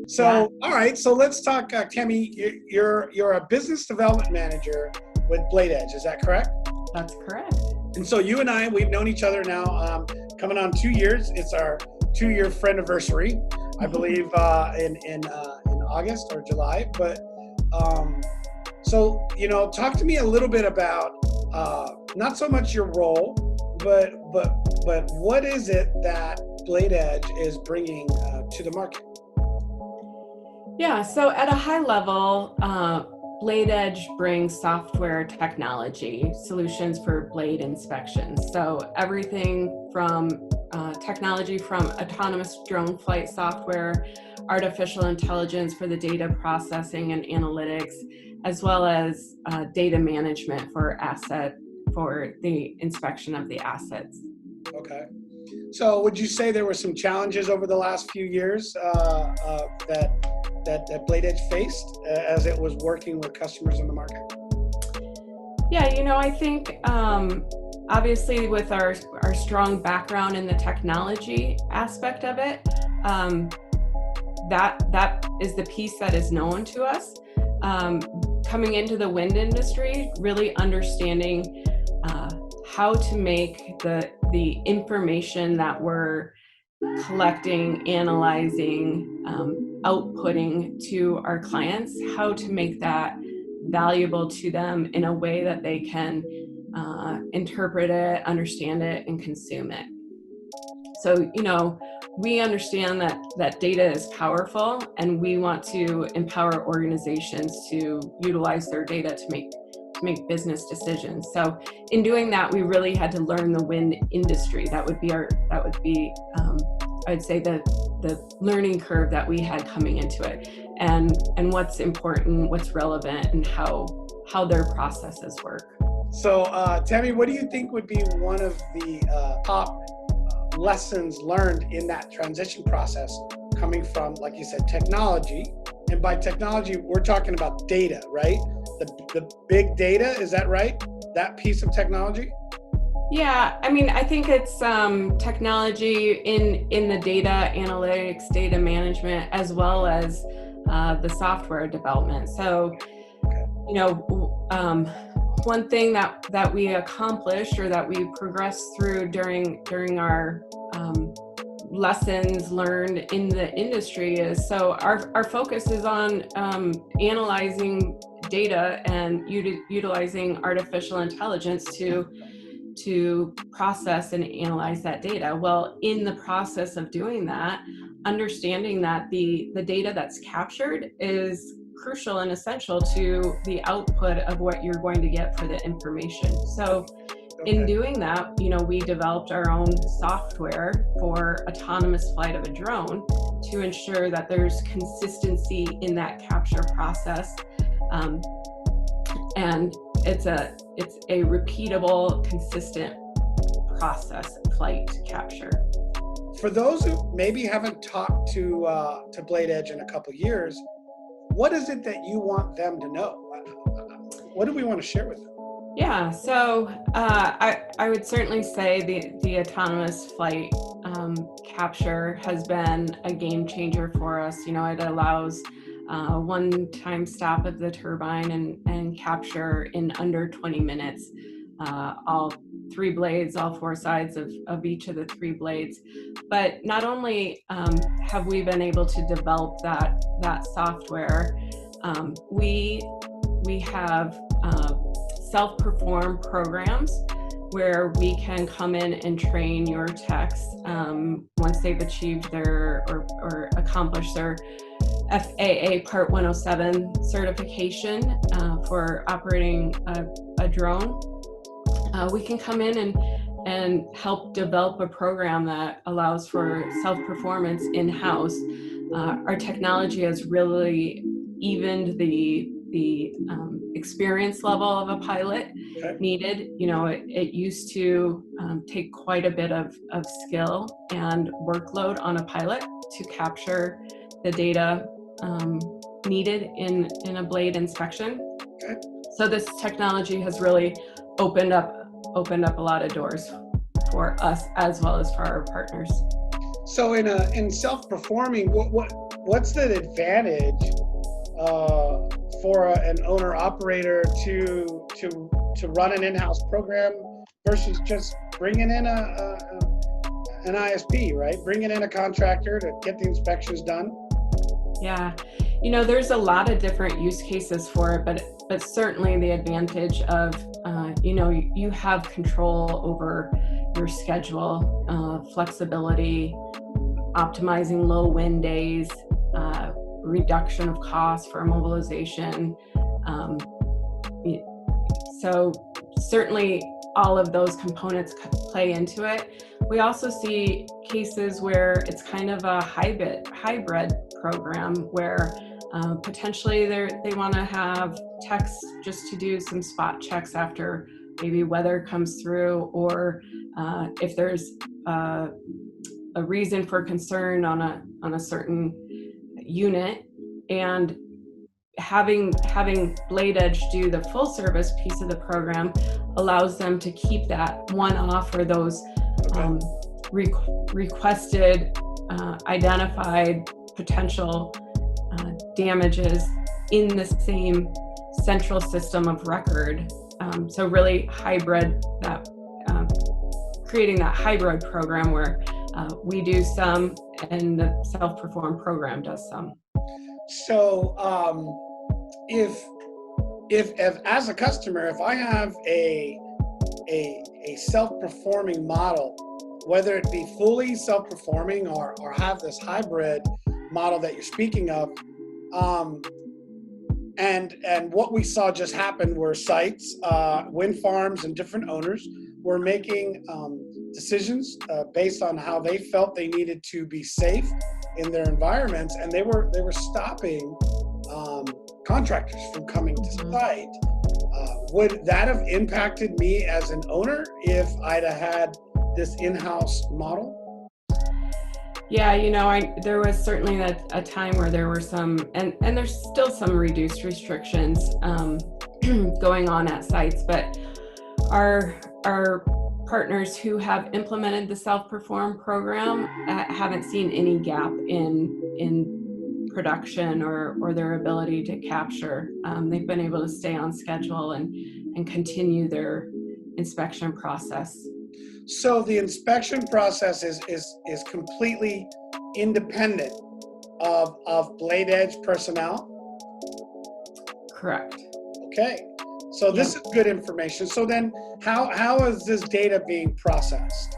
So, Yeah. all right. So let's talk, Tammy. You're a business development manager with BladeEdge. Is that correct? That's correct. And so you and I, we've known each other now coming on 2 years. It's our 2-year friend anniversary, I believe, in August or July. But so talk to me a little bit about not so much your role, but what is it that BladeEdge is bringing to the market? Yeah, so at a high level, BladeEdge brings software technology solutions for blade inspections. So everything from technology from autonomous drone flight software, artificial intelligence for the data processing and analytics, as well as data management for the inspection of the assets. Okay. So would you say there were some challenges over the last few years that BladeEdge faced as it was working with customers in the market? Yeah, I think obviously with our strong background in the technology aspect of it, that is the piece that is known to us. Coming into the wind industry, really understanding how to make the information that we're collecting, analyzing, outputting to our clients, how to make that valuable to them in a way that they can interpret it, understand it, and consume it. So, we understand that data is powerful, and we want to empower organizations to utilize their data to make business decisions. So in doing that, we really had to learn the wind industry. That would be I'd say the learning curve that we had coming into it, and what's important, what's relevant, and how their processes work. So Tammy, what do you think would be one of the top lessons learned in that transition process, coming from, like you said, technology? And by technology, we're talking about data, right? The big data, is that right? That piece of technology? Yeah, I think it's technology in the data analytics, data management, as well as the software development. So, one thing that we accomplished, or that we progressed through during our lessons learned in the industry, is so our focus is on analyzing data and utilizing artificial intelligence to process and analyze that data. Well, in the process of doing that, understanding that the data that's captured is crucial and essential to the output of what you're going to get for the information. So in doing that, we developed our own software for autonomous flight of a drone to ensure that there's consistency in that capture process. And it's a repeatable, consistent process, flight capture. For those who maybe haven't talked to BladeEdge in a couple years, what is it that you want them to know? What do we want to share with them? Yeah, so I would certainly say the autonomous flight capture has been a game changer for us. It allows one-time stop of the turbine and capture in under 20 minutes, all 3 blades, all 4 sides of each of the 3 blades. But not only have we been able to develop that software, we have self-perform programs where we can come in and train your techs once they've achieved their or accomplished their FAA Part 107 certification for operating a drone. We can come in and help develop a program that allows for self-performance in-house. Our technology has really evened the experience level of a pilot needed. It used to take quite a bit of skill and workload on a pilot to capture the data needed in a blade inspection. So this technology has really opened up a lot of doors for us as well as for our partners. So in self-performing, what's the advantage for an owner operator to run an in-house program versus just bringing in an ISP, right? Bringing in a contractor to get the inspections done? Yeah, there's a lot of different use cases for it, but certainly the advantage of, you have control over your schedule, flexibility, optimizing low wind days, reduction of costs for mobilization. So certainly all of those components play into it. We also see cases where it's kind of a hybrid program where potentially they want to have techs just to do some spot checks after maybe weather comes through, or if there's a reason for concern on a certain unit, and having BladeEdge do the full service piece of the program allows them to keep that one-off or those requested, identified potential damages in the same central system of record. So really hybrid, that creating that hybrid program where we do some and the self-perform program does some. So if as a customer, if I have a self-performing model, whether it be fully self-performing or have this hybrid model that you're speaking of, and what we saw just happen were sites, wind farms and different owners were making decisions based on how they felt they needed to be safe in their environments, and they were stopping contractors from coming to site. Would that have impacted me as an owner if I'd have had this in-house model? Yeah, there was certainly a time where there were some, and there's still some reduced restrictions going on at sites, but our partners who have implemented the self-perform program haven't seen any gap in production or their ability to capture. They've been able to stay on schedule and continue their inspection process. So the inspection process is completely independent of BladeEdge personnel? Correct. Okay. So this is good information. So then how is this data being processed?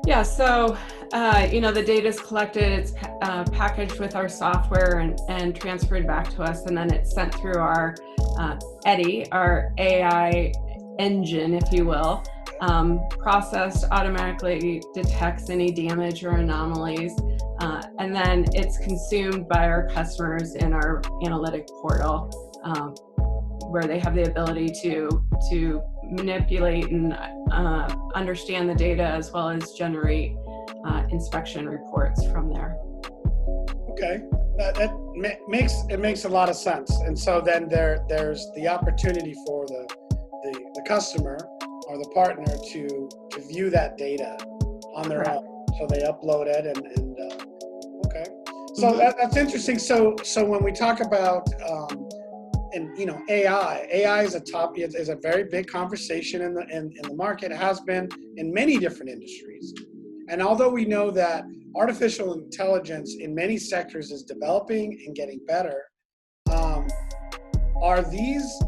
Yeah, so the data is collected, it's packaged with our software and transferred back to us, and then it's sent through our EDI, our AI engine, if you will. Processed, automatically detects any damage or anomalies, and then it's consumed by our customers in our analytic portal, where they have the ability to manipulate and understand the data as well as generate inspection reports from there. Okay, that makes a lot of sense. And so then there's the opportunity for the customer or the partner to view that data on their own. So they upload it and okay. So that's interesting. So when we talk about AI is a very big conversation in the market. It has been in many different industries. And although we know that artificial intelligence in many sectors is developing and getting better, are these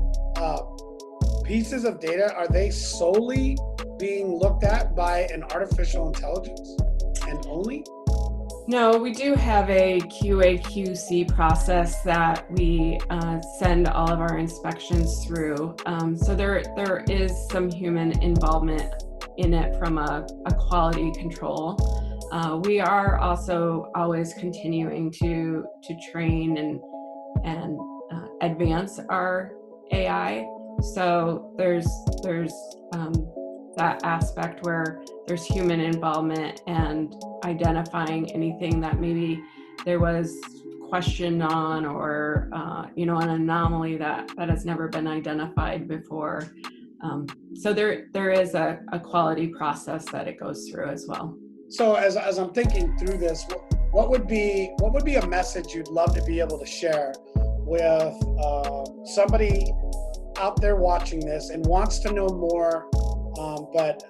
pieces of data, are they solely being looked at by an artificial intelligence and only? No, we do have a QA/QC process that we send all of our inspections through. So there is some human involvement in it from a quality control. We are also always continuing to train and advance our AI. So there's that aspect where there's human involvement and identifying anything that maybe there was question on, or an anomaly that has never been identified before. So there is a quality process that it goes through as well. So as I'm thinking through this, what would be a message you'd love to be able to share with somebody out there watching this and wants to know more, but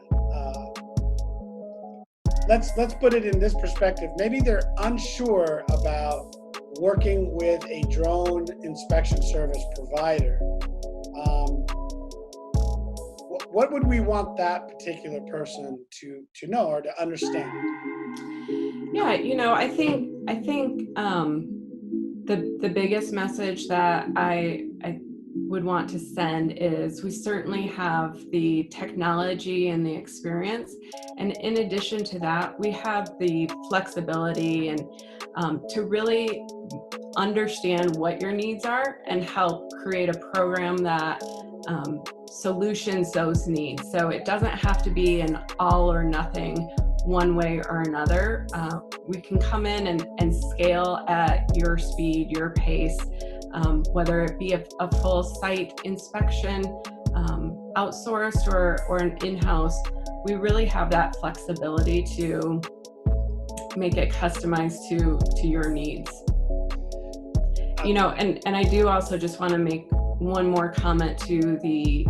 let's put it in this perspective. Maybe they're unsure about working with a drone inspection service provider. What would we want that particular person to know or to understand? Yeah, I think the biggest message that I would want to send is we certainly have the technology and the experience, and in addition to that, we have the flexibility and to really understand what your needs are and help create a program that solutions those needs. So it doesn't have to be an all or nothing one way or another. We can come in and scale at your speed, your pace, whether it be a full site inspection, outsourced or an in-house. We really have that flexibility to make it customized to your needs. And I do also just want to make one more comment to the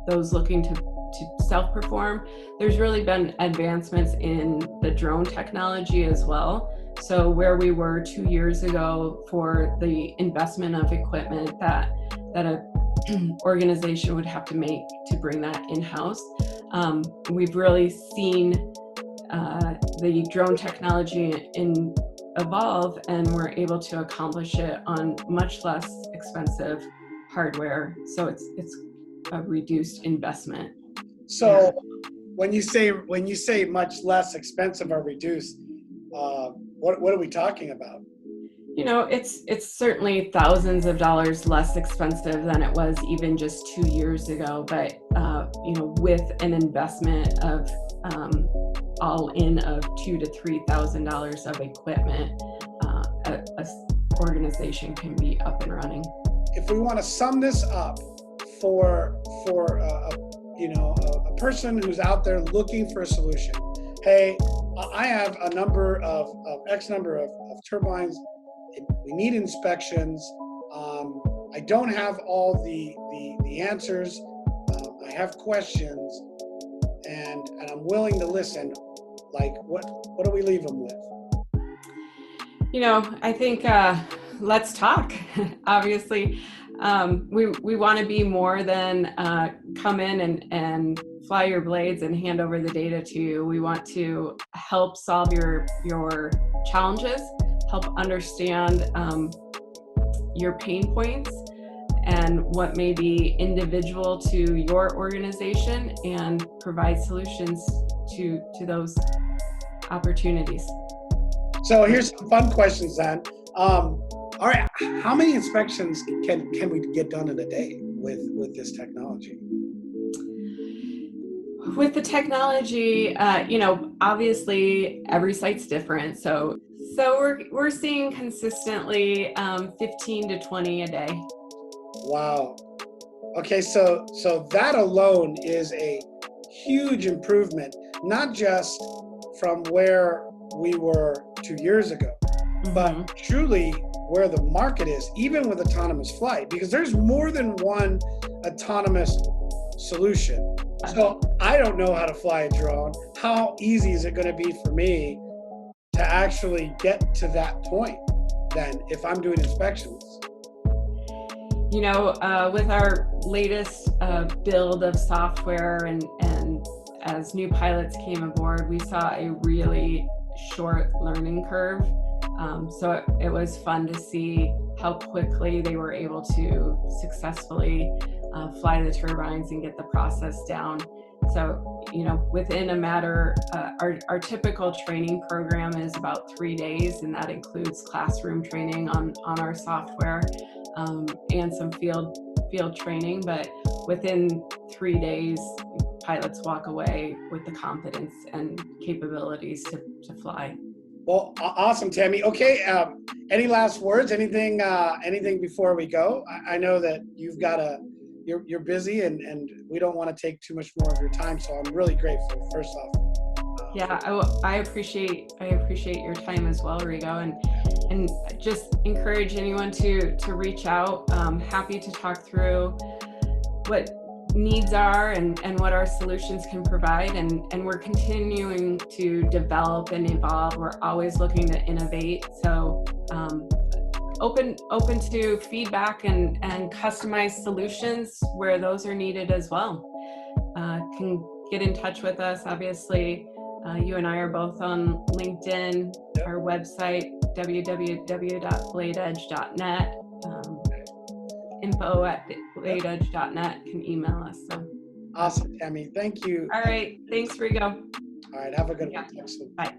those looking to self-perform. There's really been advancements in the drone technology as well. So where we were 2 years ago for the investment of equipment that a organization would have to make to bring that in-house, we've really seen the drone technology evolve, and we're able to accomplish it on much less expensive hardware. So it's a reduced investment. So when you say much less expensive or reduced, what are we talking about? It's certainly thousands of dollars less expensive than it was even just 2 years ago. But with an investment of all in of $2,000 to $3,000 of equipment, a organization can be up and running. If we want to sum this up for a person who's out there looking for a solution, hey, I have a number of X number of turbines. We need inspections. I don't have all the answers. I have questions, and I'm willing to listen. Like, what do we leave them with? I think let's talk. Obviously, we want to be more than come in and fly your blades and hand over the data to you. We want to help solve your challenges, help understand your pain points and what may be individual to your organization, and provide solutions to those opportunities. So here's some fun questions then. All right, how many inspections can we get done in a day with this technology? With the technology, obviously every site's different. So we're seeing consistently 15 to 20 a day. Wow. Okay, so that alone is a huge improvement, not just from where we were 2 years ago, but truly where the market is, even with autonomous flight, because there's more than one autonomous solution. So I don't know how to fly a drone. How easy is it going to be for me to actually get to that point then if I'm doing inspections? With our latest build of software and as new pilots came aboard, we saw a really short learning curve. So it was fun to see how quickly they were able to successfully fly the turbines and get the process down. So, within a matter, our typical training program is about 3 days, and that includes classroom training on our software and some field training. But within 3 days, pilots walk away with the confidence and capabilities to fly. Well, awesome, Tammy. Okay, any last words? Anything before we go? I know that you've got you're busy, and we don't want to take too much more of your time. So I'm really grateful, first off. Yeah, I appreciate your time as well, Rigo, and just encourage anyone to reach out. Happy to talk through what needs are and what our solutions can provide, and we're continuing to develop and evolve. We're always looking to innovate. So open to feedback and customized solutions where those are needed as well. Can get in touch with us, obviously. You and I are both on LinkedIn, our website, www.bladeedge.net, info@bladeedge.net, can email us. So. Awesome, Tammy. Thank you. All right. Thanks, Rigo. All right. Have a good one. Bye.